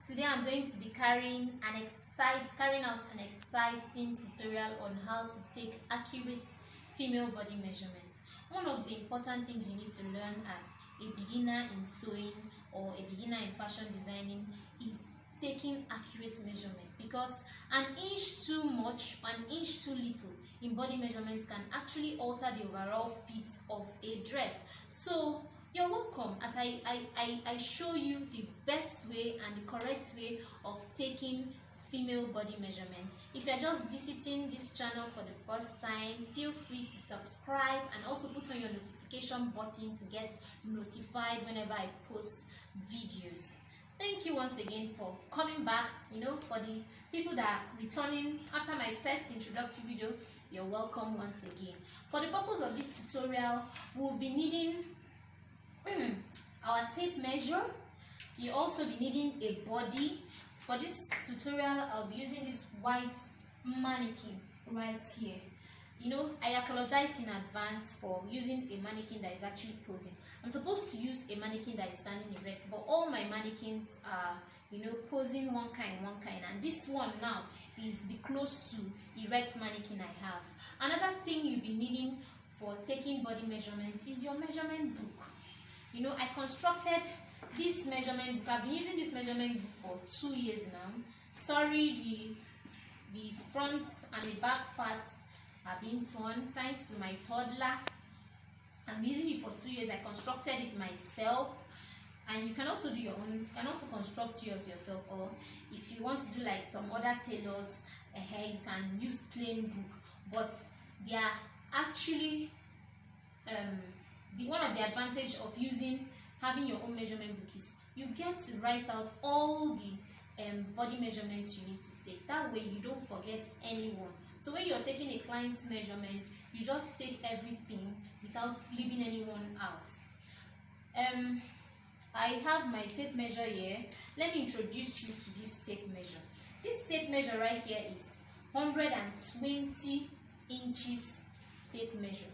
Today I'm going to be carrying out an exciting tutorial on how to take accurate female body measurements. One of the important things you need to learn as a beginner in sewing or a beginner in fashion designing is taking accurate measurements, because an inch too much, an inch too little in body measurements can actually alter the overall fit of a dress. So you're welcome as I show you the best way and the correct way of taking female body measurements. If you're just visiting this channel for the first time, feel free to subscribe and also put on your notification button to get notified whenever I post videos. Thank you once again for coming back. For the people that are returning after my first introductory video, you're welcome once again. For the purpose of this tutorial, we'll be needing our tape measure. You also be needing a body. For this tutorial, I'll be using this white mannequin right here. I apologize in advance for using a mannequin that is actually posing. I'm supposed to use a mannequin that is standing erect, but all my mannequins are posing one kind, and this one now is the close to erect mannequin I have. Another thing you'll be needing for taking body measurements is your measurement book. I constructed this measurement book. I've been using this measurement book for 2 years now. Sorry, the front and the back parts are being torn thanks to my toddler. I'm using it for 2 years. I constructed it myself, and you can also do your own. You can also construct yours yourself, or if you want to do like some other tailors, you can use plain book. But they are actually one of the advantage of having your own measurement book is you get to write out all the body measurements you need to take. That way you don't forget anyone. So when you're taking a client's measurement, you just take everything without leaving anyone out. I have my tape measure here. Let me introduce you to this tape measure. This tape measure right here is 120 inches tape measure.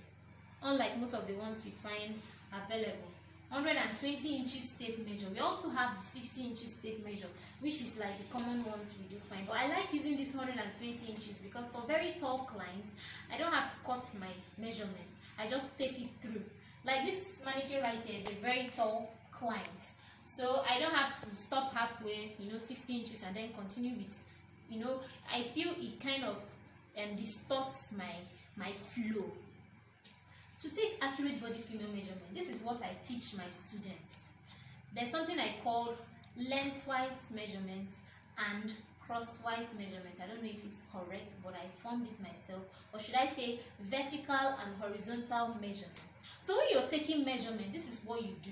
Unlike most of the ones we find available, 120 inches tape measure. We also have the 60 inches tape measure, which is like the common ones we do find. But I like using this 120 inches because for very tall clients, I don't have to cut my measurements. I just take it through. Like this mannequin right here is a very tall client, so I don't have to stop halfway, 60 inches and then continue with, I feel it kind of distorts my flow. To take accurate body female measurement, this is what I teach my students. There's something I call lengthwise measurement and crosswise measurement. I don't know if it's correct, but I formed it myself. Or should I say vertical and horizontal measurements. So when you're taking measurement, this is what you do.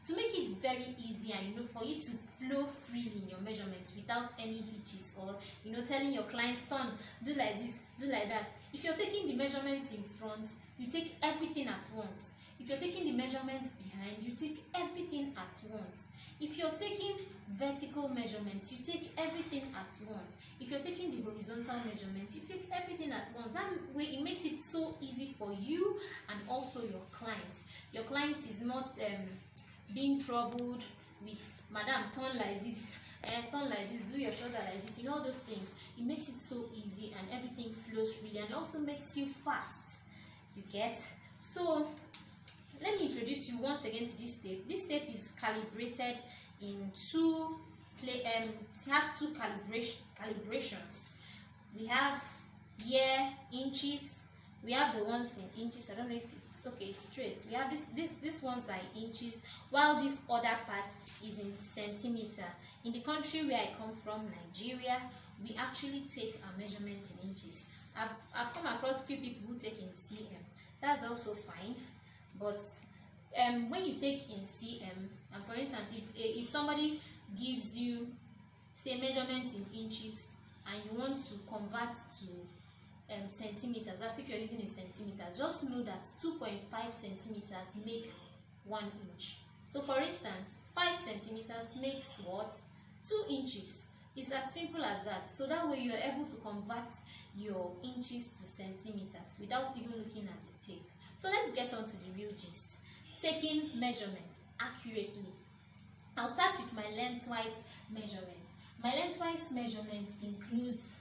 To make it very easy and for you to flow freely in your measurements without any hitches or telling your clients, "Turn, do like this, do like that." If you're taking the measurements in front, you take everything at once. If you're taking the measurements behind, you take everything at once. If you're taking vertical measurements, you take everything at once. If you're taking the horizontal measurements, you take everything at once. That way it makes it so easy for you and also your client. Your client is not being troubled with, "Madam, turn like this, turn like this, do your shoulder like this," all those things. It makes it so easy and everything flows freely, and also makes you fast. You get? So let me introduce you once again to this tape. This tape is calibrated in it has two calibrations. We have here inches. We have the ones in inches. I don't know if it's okay, it's straight. We have this ones are in inches, while this other part is in centimeter. In the country where I come from, Nigeria, we actually take our measurements in inches. I've come across few people who take in cm. That's also fine, but when you take in cm, and for instance, if somebody gives you say measurements in inches and you want to convert to centimeters, as if you're using in centimeters, just know that 2.5 centimeters make 1 inch. So for instance, 5 centimeters makes what? 2 inches. It's as simple as that. So that way you're able to convert your inches to centimeters without even looking at the tape. So let's get on to the real gist. Taking measurements accurately. I'll start with my lengthwise measurements. My lengthwise measurement includes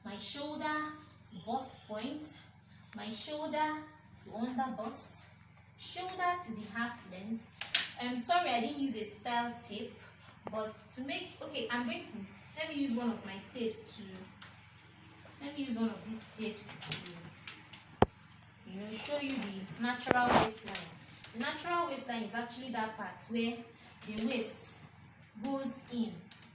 my shoulder to bust point, my shoulder to under bust, shoulder to the half length. Sorry, I didn't use a style tape, but to make, okay, let me use one of my tapes to, let me use one of these tapes to, show you the natural waistline. The natural waistline is actually that part where the waist goes in.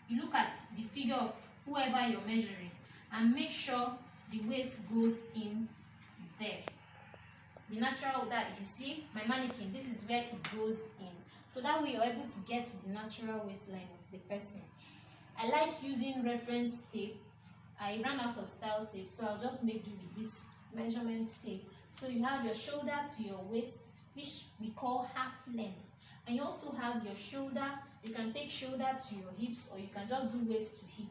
You look at the figure of whoever you're measuring and make sure the waist goes in there. The natural, that you see my mannequin, this is where it goes in, so that way you're able to get the natural waistline of the person. I like using reference tape. I ran out of style tape, so I'll just make do with this measurement tape. So you have your shoulder to your waist, which we call half length, and you also have your shoulder. You can take shoulder to your hips, or you can just do waist to hip.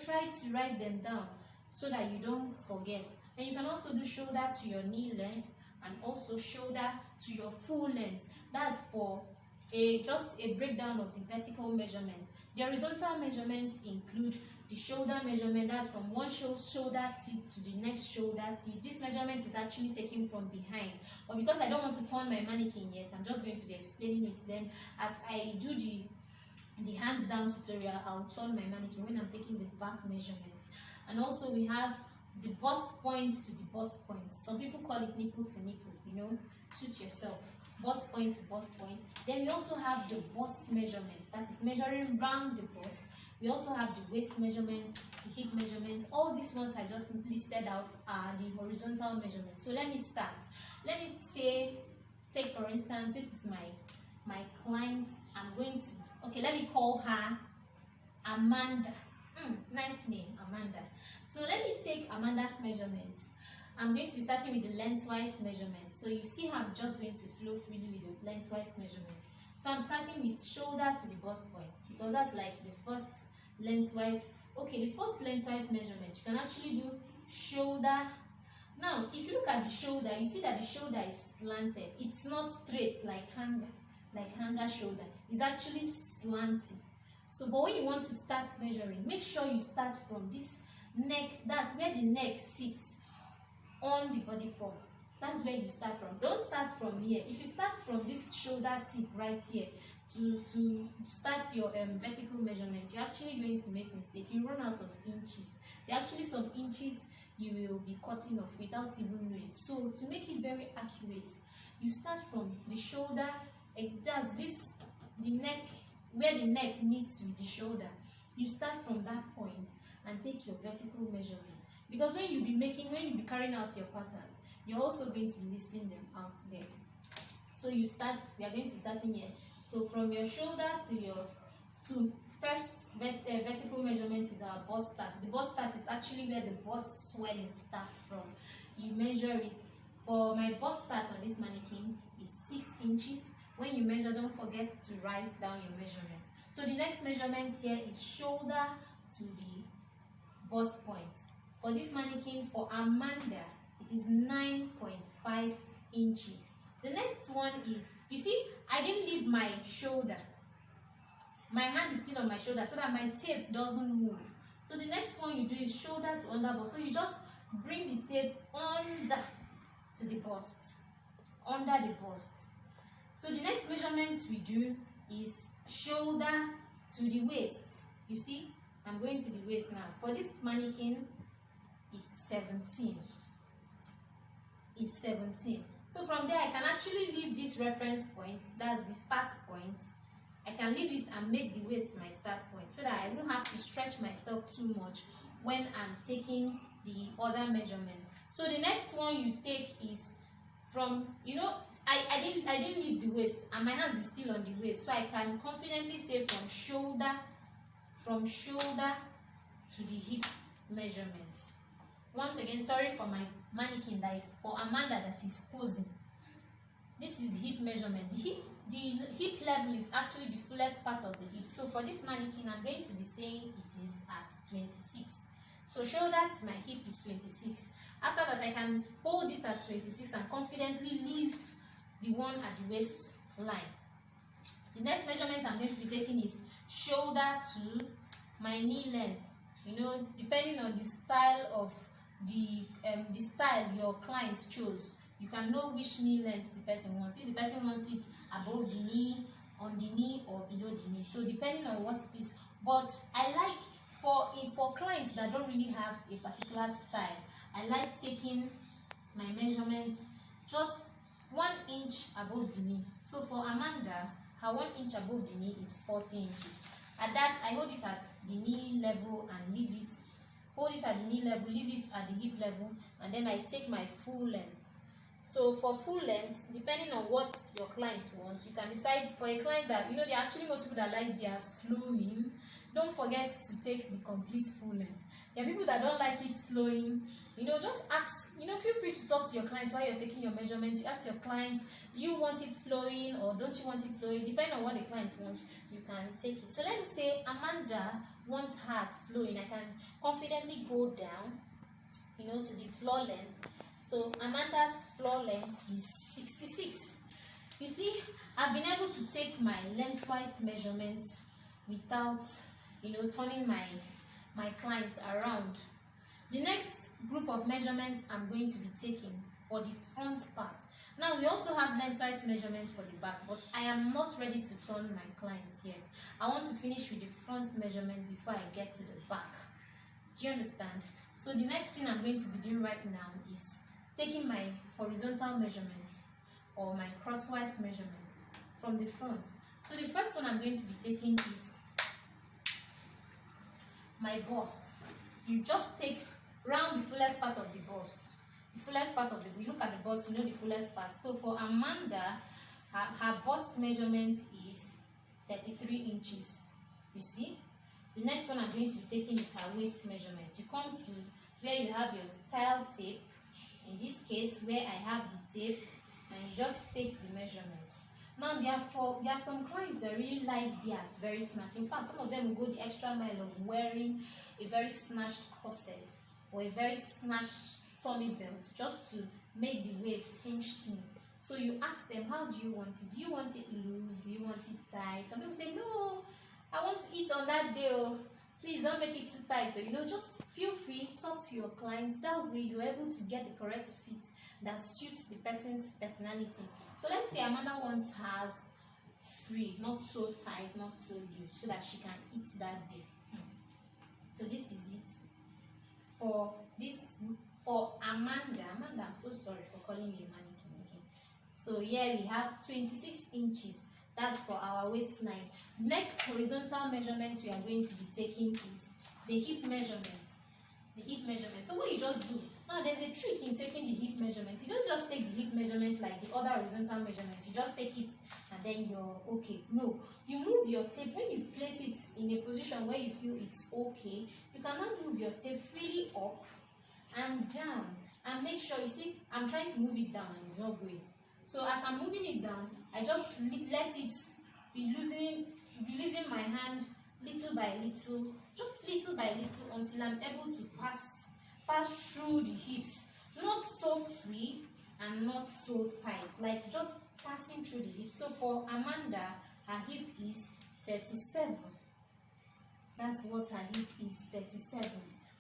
Try to write them down so that you don't forget. And you can also do shoulder to your knee length, and also shoulder to your full length. That's for just a breakdown of the vertical measurements. The horizontal measurements include the shoulder measurement, that's from one shoulder tip to the next shoulder tip. This measurement is actually taken from behind, but because I don't want to turn my mannequin yet, I'm just going to be explaining it. Then as I do the hands down tutorial, I'll turn my mannequin when I'm taking the back measurements. And also we have the bust point to the bust point. Some people call it nipple to nipple, suit yourself. Bust point to bust point. Then we also have the bust measurement, that is measuring round the bust. We also have the waist measurements, the hip measurements. All these ones I just listed out are the horizontal measurements. So let me start. Let me take for instance, this is my client. I'm going to, okay, let me call her Amanda. Nice name, Amanda. So let me take Amanda's measurement. I'm going to be starting with the lengthwise measurement. So you see how I'm just going to flow freely with the lengthwise measurement. So I'm starting with shoulder to the bust point, because that's like the first lengthwise. Okay, the first lengthwise measurement, you can actually do shoulder. Now, if you look at the shoulder, you see that the shoulder is slanted. It's not straight like hanger shoulder. It's actually slanted. So, but when you want to start measuring, make sure you start from this neck. That's where the neck sits on the body form. That's where you start from. Don't start from here. If you start from this shoulder tip right here to start your vertical measurement, you're actually going to make mistake. You run out of inches. There are actually some inches you will be cutting off without even knowing. So to make it very accurate, you start from the shoulder. That's the neck, where the neck meets with the shoulder. You start from that point and take your vertical measurement, because when you be carrying out your patterns, you're also going to be listing them out there. So we are going to be starting here. So from your shoulder to first vertical measurement is our bust start. The bust start is actually where the bust swelling starts from. You measure it. For my bust start on this mannequin is 6 inches. When you measure, don't forget to write down your measurement. So the next measurement here is shoulder to the bust point. For this mannequin, for Amanda, it is 9.5 inches. The next one is, you see, I didn't leave my shoulder. My hand is still on my shoulder so that my tape doesn't move. So the next one you do is shoulder to under bust. So you just bring the tape under to the bust, under the bust. So the next measurement we do is shoulder to the waist. You see, I'm going to the waist now. For this mannequin, it's 17. It's 17. So from there, I can actually leave this reference point, that's the start point. I can leave it and make the waist my start point, so that I won't have to stretch myself too much when I'm taking the other measurements. So the next one you take is from, I didn't leave the waist, and my hand is still on the waist, so I can confidently say from shoulder to the hip measurement. Once again, sorry for my mannequin, that is for Amanda that is posing. This is the hip measurement. The hip level is actually the fullest part of the hip. So for this mannequin, I'm going to be saying it is at 26. So shoulder to my hip is 26. After that, I can hold it at 26 and confidently leave the one at the waist line. The next measurement I'm going to be taking is shoulder to my knee length, you know, depending on the style of the style your client chose, you can know which knee length the person wants. If the person wants it above the knee, on the knee, or below the knee, so depending on what it is. But I like, for clients that don't really have a particular style, I like taking my measurements just 1 inch above the knee. So for Amanda, her 1 inch above the knee is 40 inches. At that, I hold it at the knee level and leave it. Hold it at the knee level, leave it at the hip level, and then I take my full length. So for full length, depending on what your client wants, you can decide. For a client that, you know, there are actually most people that like theirs flowing, don't forget to take the complete full length. There are people that don't like it flowing. You know, just ask, you know, feel free to talk to your clients while you're taking your measurements. You ask your clients, do you want it flowing or don't you want it flowing? Depending on what the client wants, you can take it. So let me say Amanda wants hers flowing. I can confidently go down, you know, to the floor length. So Amanda's floor length is 66. You see, I've been able to take my lengthwise measurements without, you know, turning my clients around. The next group of measurements I'm going to be taking for the front part. Now we also have lengthwise measurements for the back, but I am not ready to turn my clients yet. I want to finish with the front measurement before I get to the back. Do you understand? So the next thing I'm going to be doing right now is taking my horizontal measurements or my crosswise measurements from the front. So the first one I'm going to be taking is my bust. You just take round the fullest part of the bust. The fullest part of the, you look at the bust, you know the fullest part. So for Amanda, her bust measurement is 33 inches. You see? The next one I'm going to be taking is her waist measurement. You come to where you have your style tape. In this case, where I have the tape, and you just take the measurements. Now, there are some clients that really like theirs very snatched. In fact, some of them will go the extra mile of wearing a very snatched corset or a very snatched tummy belt just to make the waist cinched in. So you ask them, how do you want it? Do you want it loose? Do you want it tight? Some people say, no, I want to eat on that day. Oh, please don't make it too tight. Or, you know, just feel free, talk to your clients. That way you're able to get the correct fit that suits the person's personality. So let's say Amanda wants hers free, not so tight, not so loose, so that she can eat that day. So this is it for this, for Amanda. I'm so sorry for calling you a mannequin again. So here we have 26 inches. That's for our waistline. Next horizontal measurements we are going to be taking is the hip measurement. The hip measurement. So what you just do, now there's a trick in taking the hip measurements. You don't just take the hip measurement like the other horizontal measurements. You just take it and then you're okay. No, you move your tape. When you place it in a position where you feel it's okay, you cannot move your tape freely up and down. And make sure, you see, I'm trying to move it down and it's not going. So as I'm moving it down, I just let it be releasing my hand little by little, just little by little, until I'm able to pass through the hips. Not so free and not so tight, like just passing through the hips. So for Amanda, her hip is 37. That's what her hip is, 37.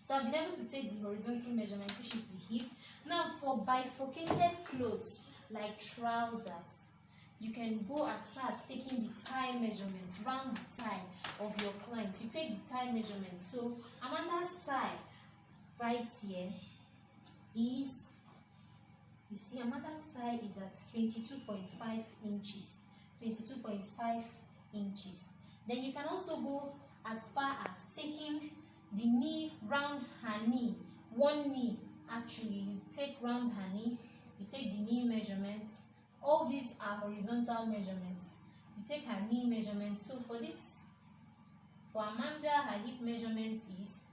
So I've been able to take the horizontal measurement, which is the hip. Now for bifurcated clothes, like trousers, you can go as far as taking the thigh measurement, round the thigh of your client. You take the thigh measurement. So Amanda's thigh right here is, you see, Amanda's thigh is at 22.5 inches. 22.5 inches. Then you can also go as far as taking the knee, round her knee. One knee, actually, you take round her knee. You take the knee measurements. All these are horizontal measurements. You take her knee measurement. So for this, for Amanda, her hip measurement is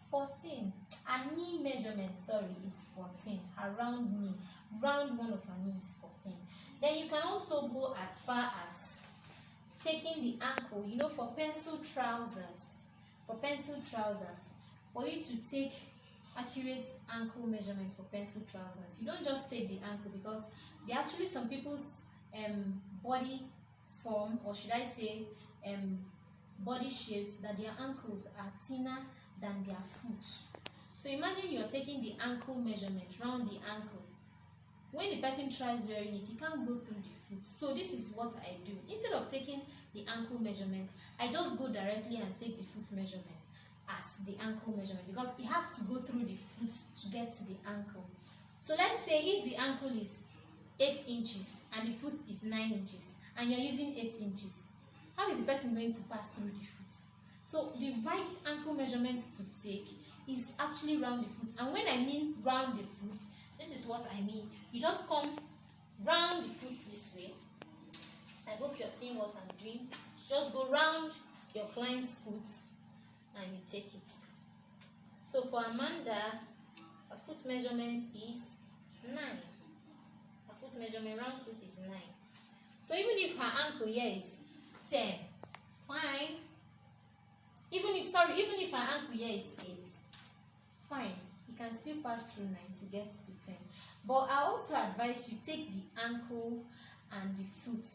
14. Her knee measurement, sorry, is 14. Her round knee, round one of her knees, 14. Then you can also go as far as taking the ankle. You know, for pencil trousers, for you to take accurate ankle measurement for pencil trousers, you don't just take the ankle, because there are actually some people's body form, or should I say body shapes that their ankles are thinner than their foot. So imagine you're taking the ankle measurement round the ankle. When the person tries wearing it, he can't go through the foot. So this is what I do. Instead of taking the ankle measurement, I just go directly and take the foot measurement as the ankle measurement, because it has to go through the foot to get to the ankle. So let's say if the ankle is 8 inches and the foot is 9 inches and you're using 8 inches, how is the person going to pass through the foot? So the right ankle measurement to take is actually round the foot. And when I mean round the foot, this is what I mean. You just come round the foot this way. I hope you're seeing what I'm doing. Just go round your client's foot and you take it. So for Amanda, her foot measurement is 9. Her foot measurement round foot is 9. So even if her ankle here is 10, fine. Even if her ankle here is 8, fine. You can still pass through 9 to get to 10. But I also advise you take the ankle and the foot,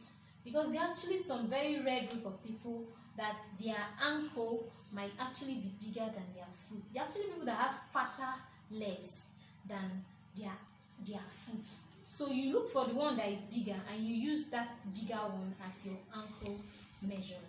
because there are actually some very rare group of people that their ankle might actually be bigger than their foot. There are actually people that have fatter legs than their foot. So you look for the one that is bigger and you use that bigger one as your ankle measurement.